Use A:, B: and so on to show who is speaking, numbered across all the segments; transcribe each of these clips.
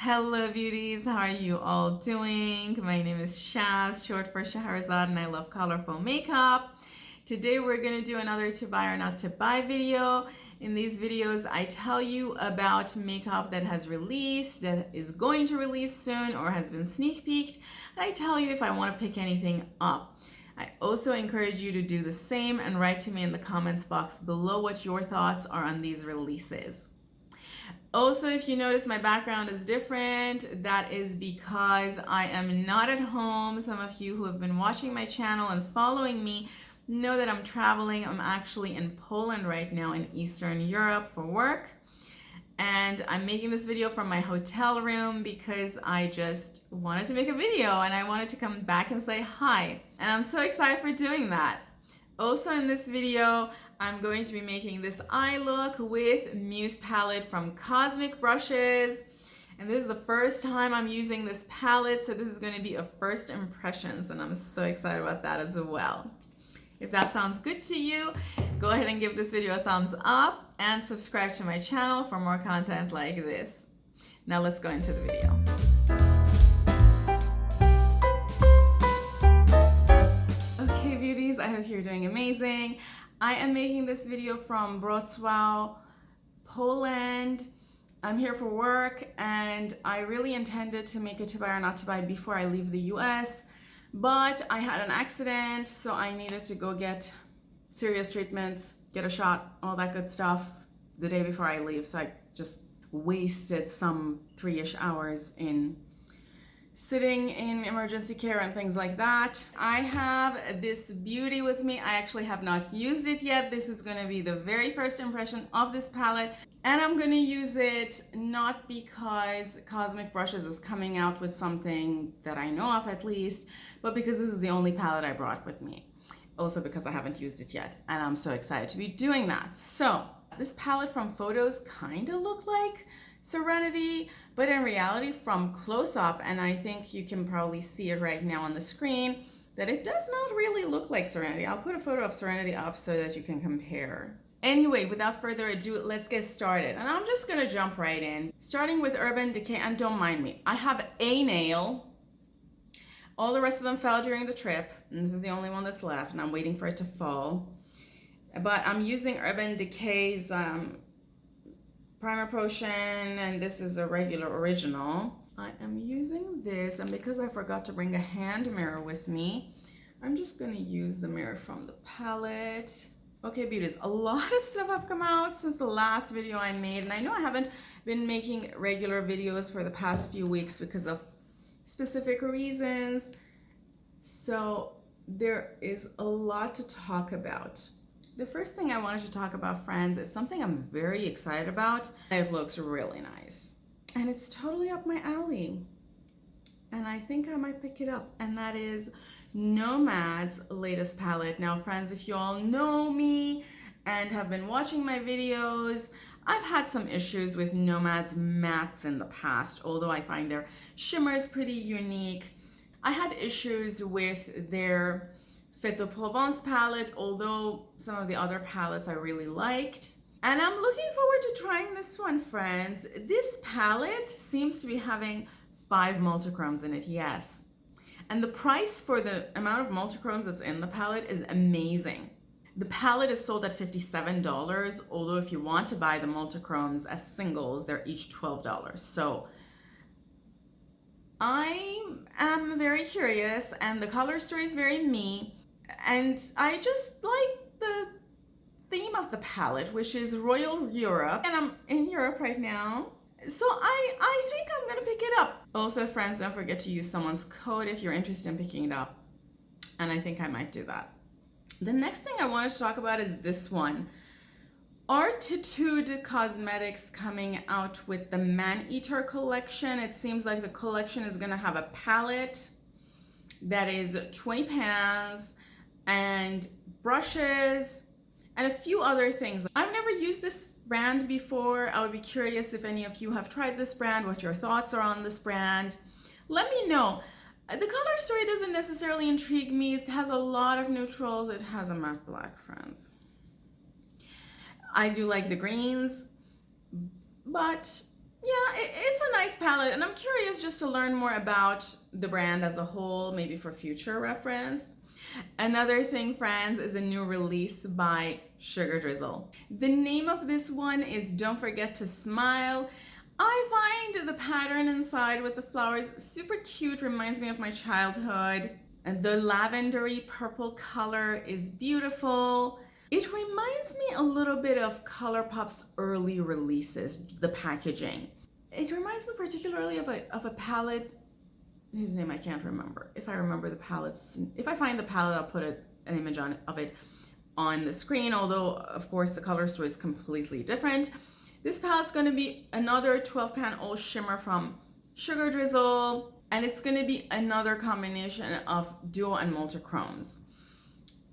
A: Hello beauties, how are you all doing? My name is Shaz, short for Shahrazad, and I love colorful makeup. Today we're going to do another to buy or not to buy video. In these videos I tell you about makeup that has released, that is going to release soon, or has been sneak peeked, and I tell you if I want to pick anything up. I also encourage you to do the same and write to me in the comments box below what your thoughts are on these releases. Also, if you notice my background is different, that is because I am not at home. Some of you who have been watching my channel and following me know that I'm traveling. I'm actually in Poland right now in Eastern Europe for work. And I'm making this video from my hotel room because I just wanted to make a video and I wanted to come back and say hi. And I'm so excited for doing that. Also in this video, I'm going to be making this eye look with Muse palette from Cosmic Brushes. And this is the first time I'm using this palette, so this is going to be a first impressions, and I'm so excited about that as well. If that sounds good to you, go ahead and give this video a thumbs up and subscribe to my channel for more content like this. Now let's go into the video. Okay beauties, I hope you're doing amazing. I am making this video from Wrocław, Poland. I'm here for work and I really intended to make a to buy or not to buy before I leave the US, but I had an accident, so I needed to go get serious treatments, get a shot, all that good stuff the day before I leave. So I just wasted some 3-ish hours in sitting in emergency care and things like that. I have this beauty with me. I actually have not used it yet. This is going to be the very first impression of this palette, and I'm going to use it not because Cosmic Brushes is coming out with something that I know of at least, but because this is the only palette I brought with me. Also because I haven't used it yet and I'm so excited to be doing that. So this palette from photos kind of looked like Serenity, but in reality from close up, and I think you can probably see it right now on the screen, that it does not really look like Serenity. I'll put a photo of Serenity up so that you can compare. Anyway, without further ado, let's get started. And I'm just gonna jump right in, starting with Urban Decay. And don't mind me, I have a nail. All the rest of them fell during the trip, and this is the only one that's left, and I'm waiting for it to fall. But I'm using Urban Decay's primer potion, and this is a regular original. I am using this, and because I forgot to bring a hand mirror with me, I'm just going to use the mirror from the palette. Okay beauties, a lot of stuff have come out since the last video I made, and I know I haven't been making regular videos for the past few weeks because of specific reasons, so there is a lot to talk about. The first thing I wanted to talk about, friends, is something I'm very excited about. It looks really nice and it's totally up my alley, and I think I might pick it up, and that is Nomad's latest palette. Now friends, if you all know me and have been watching my videos, I've had some issues with Nomad's mattes in the past, although I find their shimmers pretty unique. I had issues with their Fête de Provence palette, although some of the other palettes I really liked. And I'm looking forward to trying this one, friends. This palette seems to be having 5 multichromes in it, yes. And the price for the amount of multichromes that's in the palette is amazing. The palette is sold at $57, although if you want to buy the multichromes as singles, they're each $12. So I am very curious, and the color story is very me. And I just like the theme of the palette, which is Royal Europe, and I'm in Europe right now, so I think I'm gonna pick it up. Also friends, don't forget to use someone's code if you're interested in picking it up, and I think I might do that. The next thing I wanted to talk about is this one. Arttitude Cosmetics coming out with the Maneater collection. It seems like the collection is gonna have a palette that is 20 pans and brushes and a few other things. I've never used this brand before. I would be curious if any of you have tried this brand, what your thoughts are on this brand. Let me know. The color story doesn't necessarily intrigue me. It has a lot of neutrals. It has a matte black, friends. I do like the greens, but Yeah, it's a nice palette, and I'm curious just to learn more about the brand as a whole, maybe for future reference. Another thing, friends, is a new release by Sugar Drizzle. The name of this one is Don't Forget to Smile. I find the pattern inside with the flowers super cute, reminds me of my childhood. And the lavendery purple color is beautiful. It reminds me a little bit of Colourpop's early releases, the packaging. It reminds me particularly of a palette whose name I can't remember. If I remember the palettes, if I find the palette, I'll put an image of it on the screen, although of course the color story is completely different. This palette's going to be another 12 pan all shimmer from Sugar Drizzle, and it's going to be another combination of duo and multichromes.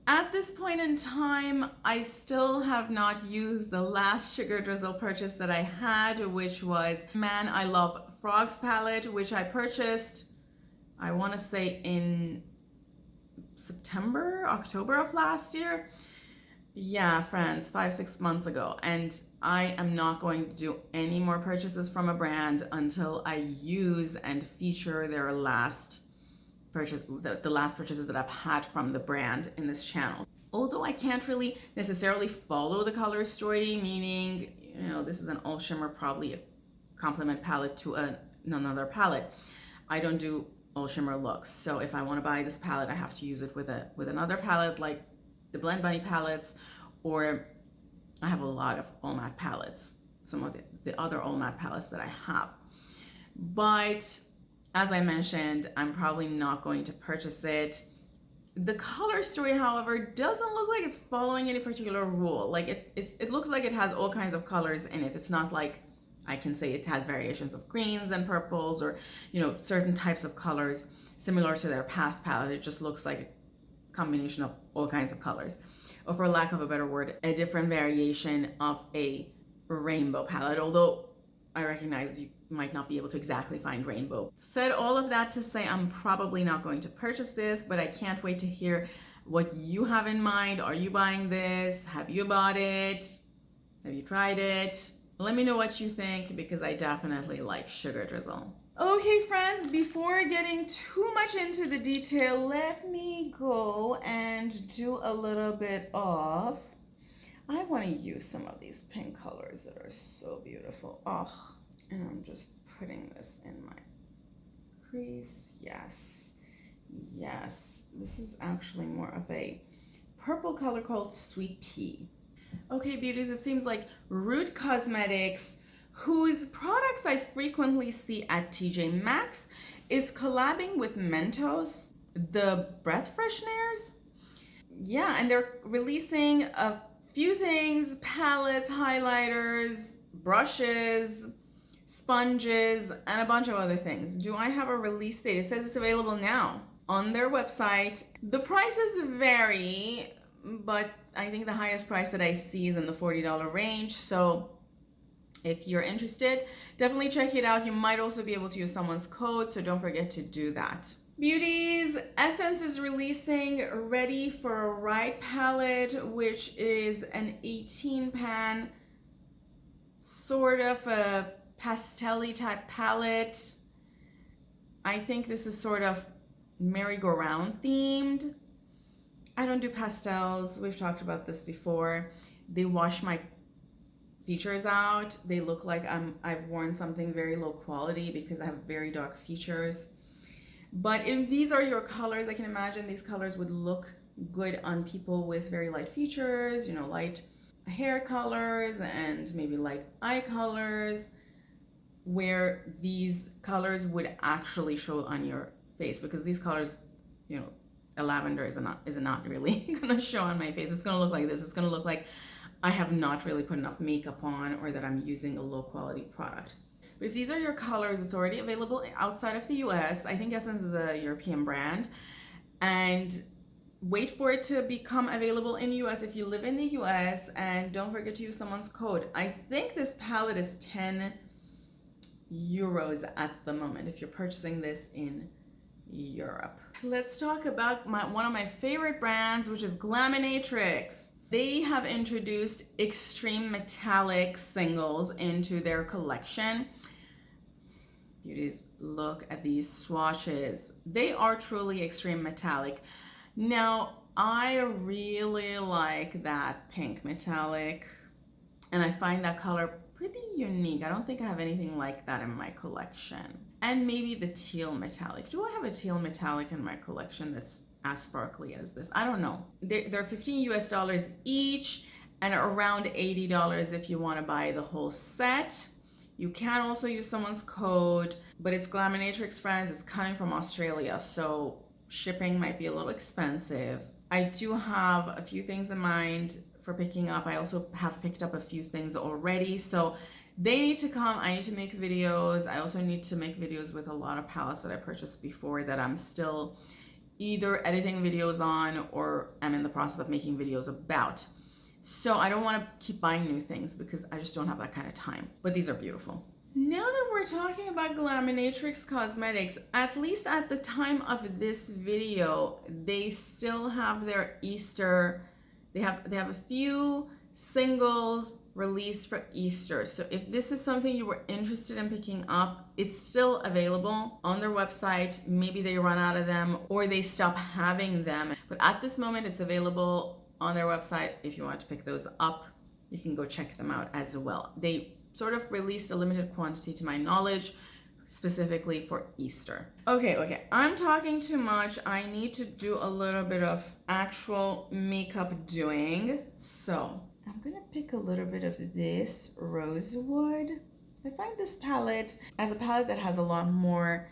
A: At this point in time, I still have not used the last Sugar Drizzle purchase that I had, which was Man I Love Frogs palette, which I purchased, I want to say in October of last year. Yeah, friends, 5-6 months ago. And I am not going to do any more purchases from a brand until I use and feature their last purchase, the last purchases that I've had from the brand in this channel. Although I can't really necessarily follow the color story, meaning, you know, this is an all shimmer, probably a complement palette to another palette. I don't do all shimmer looks. So if I want to buy this palette, I have to use it with another palette, like the Blend Bunny palettes, or I have a lot of all matte palettes, some of the other all matte palettes that I have. But as I mentioned, I'm probably not going to purchase it. The color story, however, doesn't look like it's following any particular rule. Like it looks like it has all kinds of colors in it. It's not like I can say it has variations of greens and purples, or, you know, certain types of colors similar to their past palette. It just looks like a combination of all kinds of colors, or for lack of a better word, a different variation of a rainbow palette, although I recognize you might not be able to exactly find rainbow. Said all of that to say I'm probably not going to purchase this, but I can't wait to hear what you have in mind. Are you buying this? Have you bought it? Have you tried it? Let me know what you think, because I definitely like Sugar Drizzle. Okay, friends, before getting too much into the detail, let me go and do a little bit of, I want to use some of these pink colors that are so beautiful. Oh, and I'm just putting this in my crease. Yes, yes. This is actually more of a purple color called Sweet Pea. Okay, beauties, it seems like Root Cosmetics, whose products I frequently see at TJ Maxx, is collabing with Mentos, the breath fresheners. Yeah, and they're releasing a few things: palettes, highlighters, brushes, sponges, and a bunch of other things. Do I have a release date? It says it's available now on their website. The prices vary, but I think the highest price that I see is in the $40 range. So if you're interested, definitely check it out. You might also be able to use someone's code, so don't forget to do that. Beauties, Essence is releasing Ready for a Ride palette, which is an 18 pan, sort of a pastel-y type palette. I think this is sort of merry-go-round themed. I don't do pastels. We've talked about this before. They wash my features out. They look like I've worn something very low quality because I have very dark features. But if these are your colors, I can imagine these colors would look good on people with very light features, you know, light hair colors and maybe light eye colors, where these colors would actually show on your face, because these colors, you know, a lavender is not really gonna show on my face. It's gonna look like this. It's gonna look like I have not really put enough makeup on, or that I'm using a low quality product. But if these are your colors, it's already available outside of the US. I think Essence is a European brand, and wait for it to become available in the US if you live in the US, and don't forget to use someone's code. I think this palette is 10 euros at the moment if you're purchasing this in Europe. Let's talk about one of my favorite brands, which is Glaminatrix. They have introduced extreme metallic singles into their collection. Beauties, look at these swatches. They are truly extreme metallic. Now, I really like that pink metallic, and I find that color pretty unique. I don't think I have anything like that in my collection. And maybe the teal metallic. Do I have a teal metallic in my collection that's as sparkly as this? I don't know. They're 15 US dollars each and around $80 if you want to buy the whole set. You can also use someone's code, but it's Glaminatrix, friends. It's coming from Australia, so shipping might be a little expensive. I do have a few things in mind for picking up. I also have picked up a few things already, so they need to come. I need to make videos. I also need to make videos with a lot of palettes that I purchased before that I'm still either editing videos on or I'm in the process of making videos about. So I don't want to keep buying new things because I just don't have that kind of time. But these are beautiful. Now that we're talking about Glaminatrix Cosmetics, at least at the time of this video, they still have their Easter. They have a few singles released for Easter. So if this is something you were interested in picking up, it's still available on their website. Maybe they run out of them or they stop having them. But at this moment, it's available on their website. If you want to pick those up, you can go check them out as well. They sort of released a limited quantity to my knowledge, specifically for Easter. Okay, I'm talking too much. I need to do a little bit of actual makeup doing. So I'm gonna pick a little bit of this Rosewood. I find this palette as a palette that has a lot more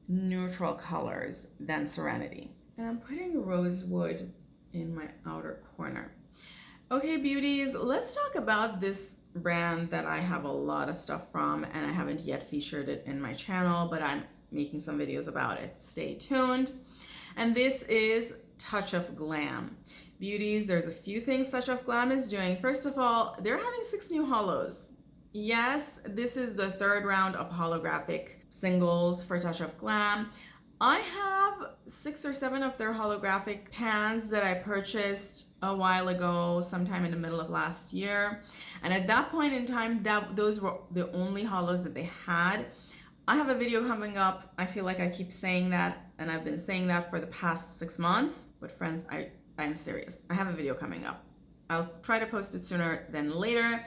A: neutral colors than Serenity. And I'm putting Rosewood in my outer corner. Okay, beauties, let's talk about this brand that I have a lot of stuff from and I haven't yet featured it in my channel, but I'm making some videos about it. Stay tuned. And this is Touch of Glam. Beauties, there's a few things Touch of Glam is doing. First of all, they're having 6 new holos. Yes, this is the 3rd round of holographic singles for Touch of Glam. I have 6 or 7 of their holographic pans that I purchased a while ago, sometime in the middle of last year. And at that point in time, those were the only holos that they had. I have a video coming up. I feel like I keep saying that, and I've been saying that for the past 6 months. But friends, I'm serious. I have a video coming up. I'll try to post it sooner than later.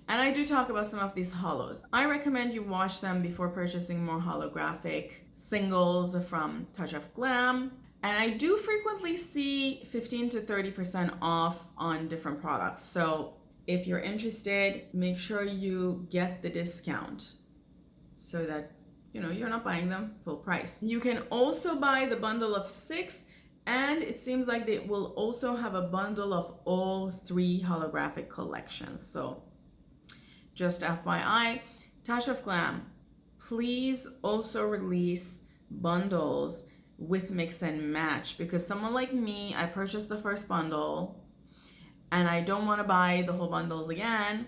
A: And I do talk about some of these holos. I recommend you watch them before purchasing more holographic singles from Touch of Glam. And I do frequently see 15 to 30% off on different products. So if you're interested, make sure you get the discount so that you're not buying them full price. You can also buy the bundle of 6, and it seems like they will also have a bundle of all 3 holographic collections. So just FYI, Touch of Glam, please also release bundles with mix and match, because someone like me, I purchased the first bundle and I don't want to buy the whole bundles again.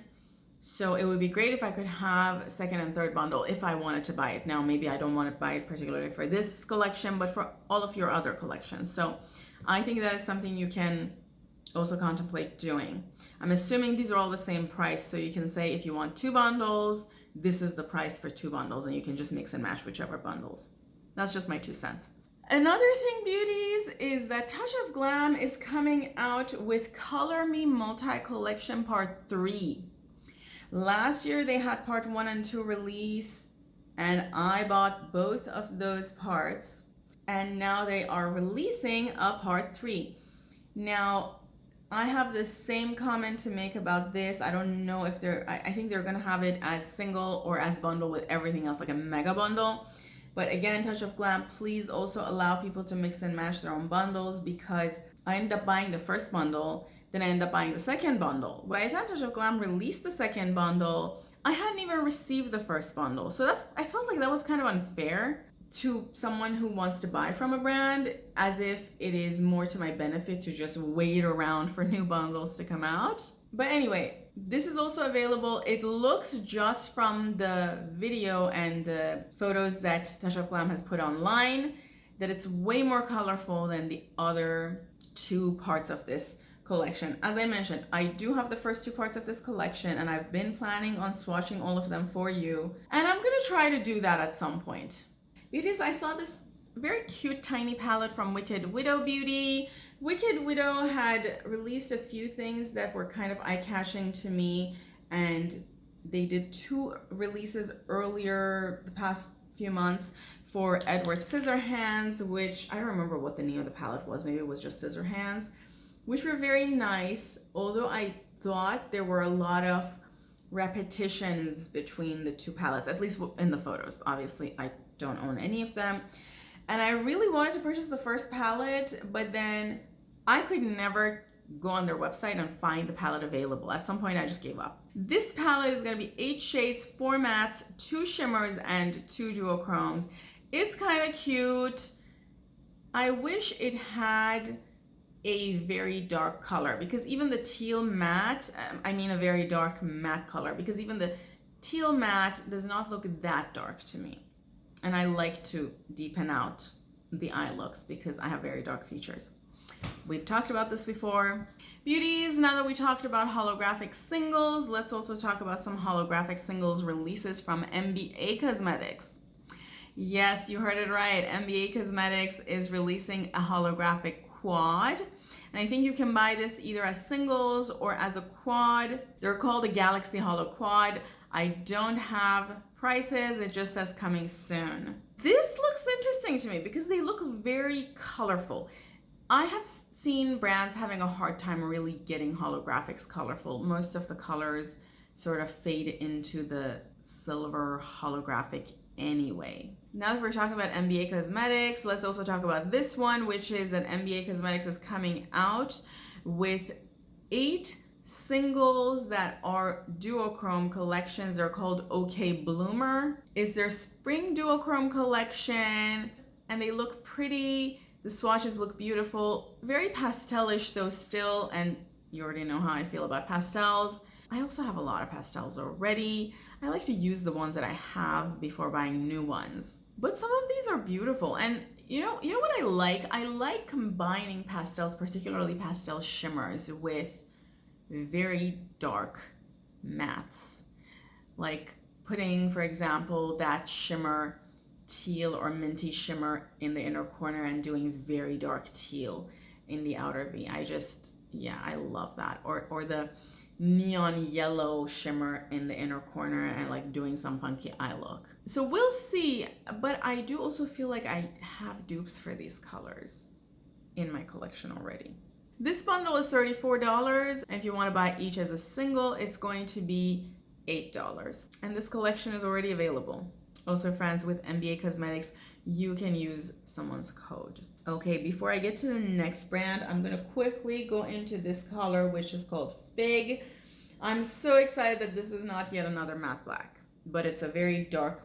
A: So it would be great if I could have 2nd and 3rd bundle if I wanted to buy it. Now, maybe I don't want to buy it particularly for this collection, but for all of your other collections. So I think that is something you can also contemplate doing. I'm assuming these are all the same price, so you can say if you want 2 bundles, this is the price for 2 bundles, and you can just mix and match whichever bundles. That's just my 2 cents. Another thing, beauties, is that Touch of Glam is coming out with Color Me Multi Collection Part 3. Last year they had Part 1 and 2 release, and I bought both of those parts, and now they are releasing a Part 3. Now, I have the same comment to make about this. I don't know if I think they're gonna have it as single or as bundle with everything else, like a mega bundle. But again, Touch of Glam, please also allow people to mix and match their own bundles, because I ended up buying the first bundle, then I ended up buying the second bundle. By the time Touch of Glam released the second bundle, I hadn't even received the first bundle. So I felt like that was kind of unfair to someone who wants to buy from a brand, as if it is more to my benefit to just wait around for new bundles to come out. But anyway, this is also available. It looks, just from the video and the photos that Touch of Glam has put online, that it's way more colorful than the other 2 parts of this collection. As I mentioned, I do have the first two parts of this collection and I've been planning on swatching all of them for you. And I'm gonna try to do that at some point. Beauties, I saw this very cute tiny palette from Wicked Widow Beauty. Wicked Widow had released a few things that were kind of eye-catching to me, and they did 2 releases earlier the past few months for Edward Scissorhands, which I don't remember what the name of the palette was. Maybe it was just Scissorhands, which were very nice, although I thought there were a lot of repetitions between the 2 palettes, at least in the photos. Obviously, I don't own any of them. And I really wanted to purchase the first palette, but then I could never go on their website and find the palette available. At some point, I just gave up. This palette is going to be 8 shades, 4 mattes, 2 shimmers, and 2 duochromes. It's kind of cute. I wish it had a very dark color, because even the teal matte, a very dark matte color, because even the teal matte does not look that dark to me. And I like to deepen out the eye looks because I have very dark features. We've talked about this before. Beauties, now that we talked about holographic singles, let's also talk about some holographic singles releases from MBA Cosmetics. Yes, you heard it right. MBA Cosmetics is releasing a holographic quad. And I think you can buy this either as singles or as a quad. They're called a Galaxy Holo Quad. I don't have prices, it just says coming soon. This looks interesting to me because they look very colorful. I have seen brands having a hard time really getting holographics colorful. Most of the colors sort of fade into the silver holographic anyway. Now that we're talking about MBA Cosmetics, let's also talk about this one, which is that MBA Cosmetics is coming out with 8 singles that are duochrome collections. They're called OK Bloomer. It's their spring duochrome collection, and they look pretty. The swatches look beautiful. Very pastelish though still, and you already know how I feel about pastels. I also have a lot of pastels already. I like to use the ones that I have before buying new ones. But some of these are beautiful, and you know what I like? I like combining pastels, particularly pastel shimmers, with very dark mattes. Like putting, for example, that shimmer teal or minty shimmer in the inner corner and doing very dark teal in the outer V. I love that. Or the neon yellow shimmer in the inner corner and like doing some funky eye look. So we'll see, but I do also feel like I have dupes for these colors in my collection already. This bundle is $34, and if you want to buy each as a single, it's going to be $8. And this collection is already available. Also, friends, with MBA Cosmetics, you can use someone's code. Okay, before I get to the next brand, I'm going to quickly go into this color, which is called Fig. I'm so excited that this is not yet another matte black, but it's a very dark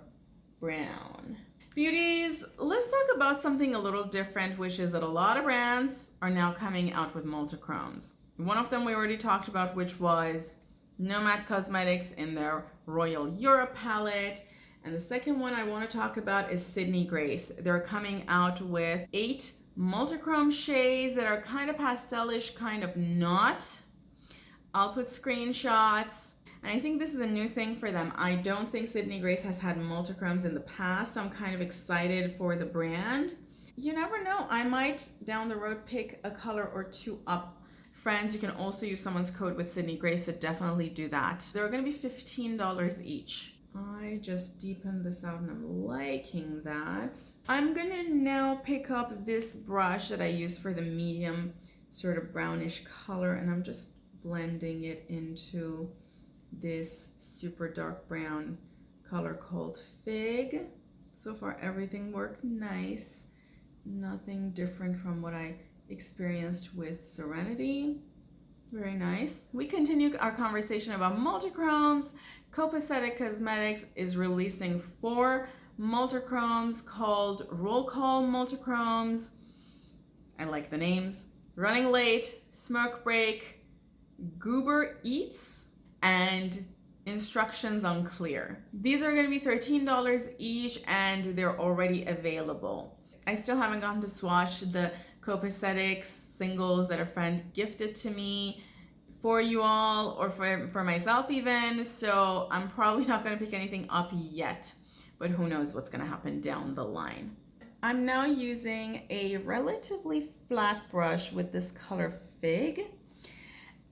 A: brown. Beauties, let's talk about something a little different, which is that a lot of brands are now coming out with multichromes. One of them we already talked about, which was Nomad Cosmetics in their Royal Europe palette. And the second one I want to talk about is Sydney Grace. They're coming out with 8 multichrome shades that are kind of pastelish, kind of not. I'll put screenshots. And I think this is a new thing for them. I don't think Sydney Grace has had multichromes in the past, so I'm kind of excited for the brand. You never know, I might down the road pick a color or 2 up. Friends, you can also use someone's code with Sydney Grace, so definitely do that. They're gonna be $15 each. I just deepened this out and I'm liking that. I'm gonna now pick up this brush that I use for the medium sort of brownish color, and I'm just blending it into this super dark brown color called Fig. So far everything worked nice. Nothing different from what I experienced with Serenity. Very nice. We continue our conversation about multichromes. Copacedic Cosmetics is releasing 4 multichromes called Roll Call Multichromes. I like the names. Running Late, Smoke Break, Goober Eats, and Instructions Unclear. These are going to be $13 each, and they're already available. I still haven't gotten to swatch the Copacedic singles that a friend gifted to me for you all, or for myself even. So I'm probably not going to pick anything up yet, but who knows what's going to happen down the line. I'm now using a relatively flat brush with this color Fig,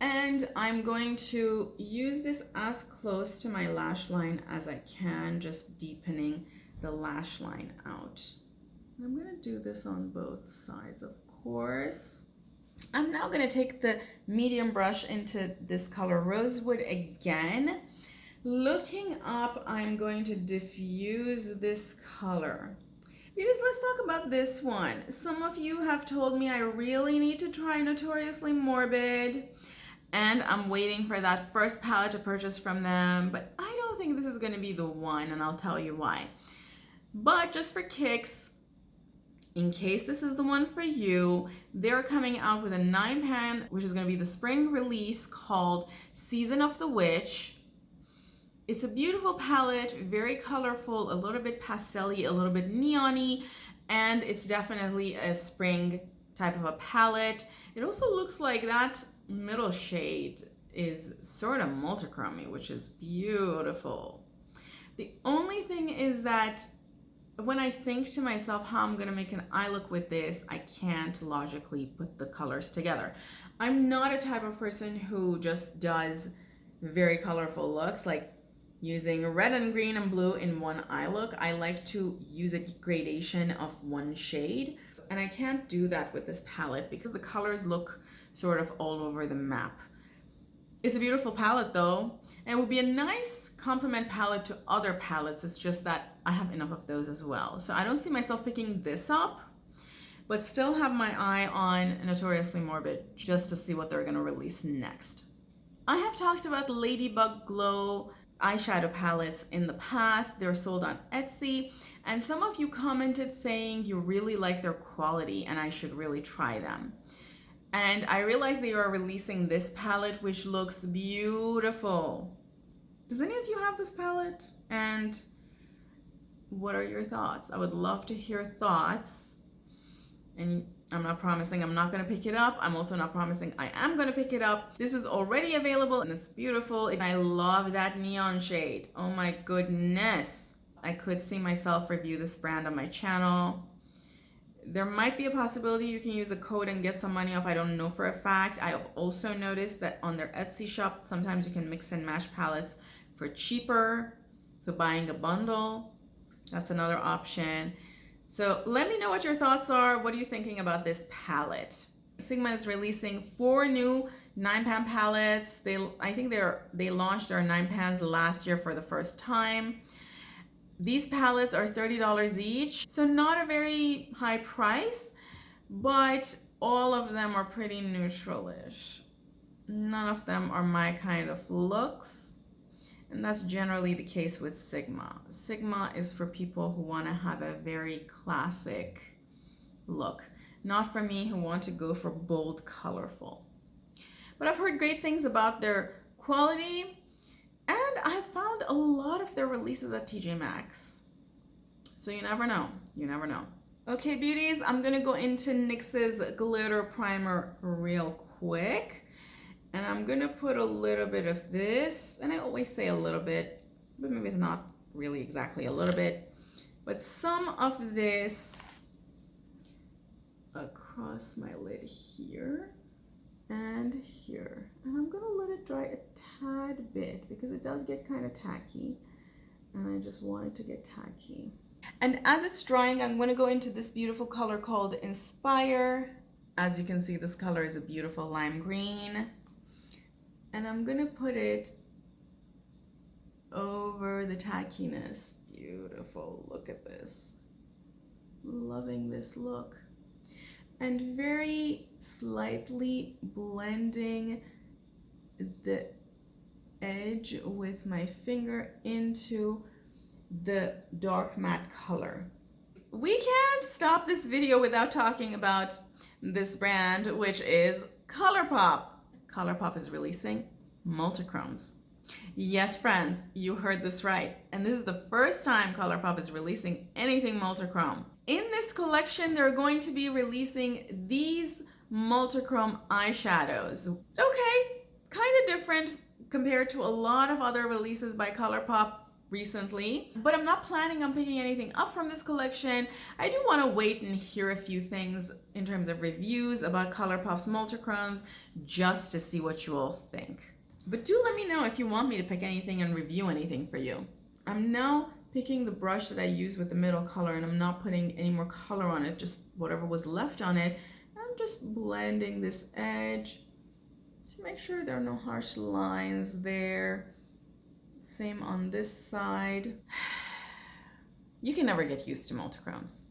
A: and I'm going to use this as close to my lash line as I can, just deepening the lash line out. I'm going to do this on both sides, of course. I'm now going to take the medium brush into this color Rosewood again. Looking up, I'm going to diffuse this color. Beauties, let's talk about this one. Some of you have told me I really need to try Notoriously Morbid, and I'm waiting for that first palette to purchase from them, but I don't think this is going to be the one, and I'll tell you why. But just for kicks, in case this is the one for you, they're coming out with a 9-pan, which is going to be the spring release, called Season of the Witch. It's a beautiful palette, very colorful, a little bit pastel-y, a little bit neon-y, and it's definitely a spring type of a palette. It also looks like that middle shade is sort of multichrome-y, which is beautiful. The only thing is that when I think to myself how I'm going to make an eye look with this, I can't logically put the colors together. I'm not a type of person who just does very colorful looks, like using red and green and blue in one eye look. I like to use a gradation of one shade, and I can't do that with this palette because the colors look sort of all over the map. It's a beautiful palette though, and it would be a nice complement palette to other palettes. It's just that I have enough of those as well. So I don't see myself picking this up, but still have my eye on Notoriously Morbid just to see what they're gonna release next. I have talked about the Ladybug Glow eyeshadow palettes in the past. They're sold on Etsy, and some of you commented saying you really like their quality and I should really try them. And I realized they are releasing this palette, which looks beautiful. Does any of you have this palette? And what are your thoughts? I would love to hear thoughts. And I'm not promising I'm not going to pick it up. I'm also not promising I am going to pick it up. This is already available and it's beautiful. And I love that neon shade. Oh my goodness. I could see myself review this brand on my channel. There might be a possibility you can use a code and get some money off. I don't know for a fact. I have also noticed that on their Etsy shop, sometimes you can mix and match palettes for cheaper. So buying a bundle, that's another option. So let me know what your thoughts are. What are you thinking about this palette? Sigma is releasing 4 new 9-pan palettes. I think they launched their 9 pans last year for the first time. These palettes are $30 each, so not a very high price, but all of them are pretty neutral-ish. None of them are my kind of looks, and that's generally the case with Sigma. Sigma is for people who want to have a very classic look, not for me who want to go for bold, colorful. But I've heard great things about their quality, and I've found a lot of their releases at TJ Maxx. So you never know, you never know. Okay, beauties, I'm gonna go into NYX's glitter primer real quick. And I'm gonna put a little bit of this, and I always say a little bit, but maybe it's not really exactly a little bit, but some of this across my lid here and here. And I'm gonna let it dry a tad bit because it does get kind of tacky, and I just want it to get tacky. And as it's drying, I'm gonna go into this beautiful color called Inspire. As you can see, this color is a beautiful lime green. And I'm gonna put it over the tackiness. Beautiful, look at this. Loving this look. And very slightly blending the edge with my finger into the dark matte color. We can't stop this video without talking about this brand, which is Colourpop. Colourpop is releasing Multichromes. Yes, friends, you heard this right. And this is the first time Colourpop is releasing anything multichrome. In this collection, they're going to be releasing these multichrome eyeshadows. Okay, kind of different compared to a lot of other releases by Colourpop recently, but I'm not planning on picking anything up from this collection. I do want to wait and hear a few things in terms of reviews about Colourpop's multichromes just to see what you all think. But do let me know if you want me to pick anything and review anything for you. I'm now picking the brush that I used with the middle color, and I'm not putting any more color on it, just whatever was left on it. I'm just blending this edge to make sure there are no harsh lines there. Same on this side. You can never get used to multichromes.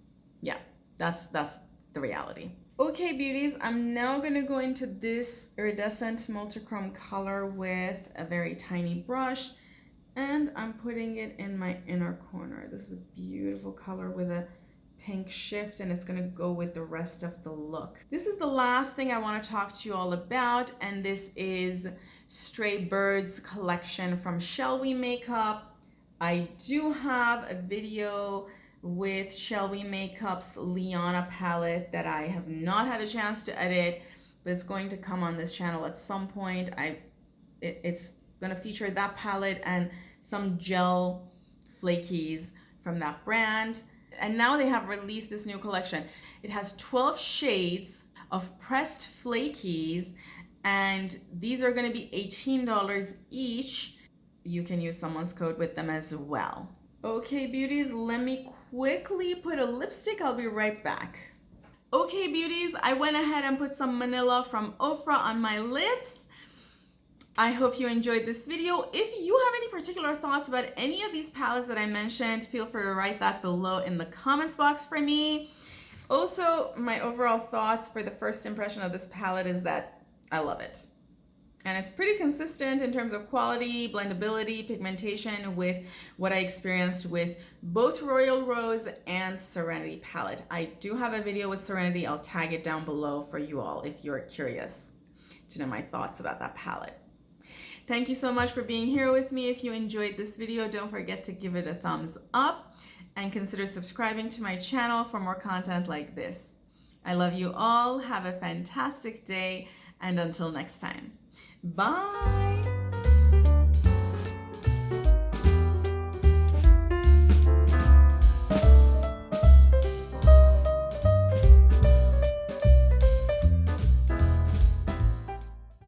A: Yeah, that's the reality. Okay, beauties, I'm now gonna go into this iridescent multichrome color with a very tiny brush, and I'm putting it in my inner corner. This is a beautiful color with a pink shift, and it's gonna go with the rest of the look. This is the last thing I wanna talk to you all about, and this is Stray Birds collection from Shall We Makeup. I do have a video with Shall We Makeup's Liana palette that I have not had a chance to edit, but it's going to come on this channel at some point. It's going to feature that palette and some gel flakies from that brand. And now they have released this new collection. It has 12 shades of pressed flakies, and these are going to be $18 each. You can use someone's code with them as well. Okay, beauties, let me quickly put a lipstick. I'll be right back. Okay, beauties, I went ahead and put some Manila from Ofra on my lips. I hope you enjoyed this video. If you have any particular thoughts about any of these palettes that I mentioned, feel free to write that below in the comments box for me. Also, my overall thoughts for the first impression of this palette is that I love it. And it's pretty consistent in terms of quality, blendability, pigmentation with what I experienced with both Royal Rose and Serenity palette. I do have a video with Serenity. I'll tag it down below for you all if you're curious to know my thoughts about that palette. Thank you so much for being here with me. If you enjoyed this video, don't forget to give it a thumbs up and consider subscribing to my channel for more content like this. I love you all. Have a fantastic day, and until next time. Bye.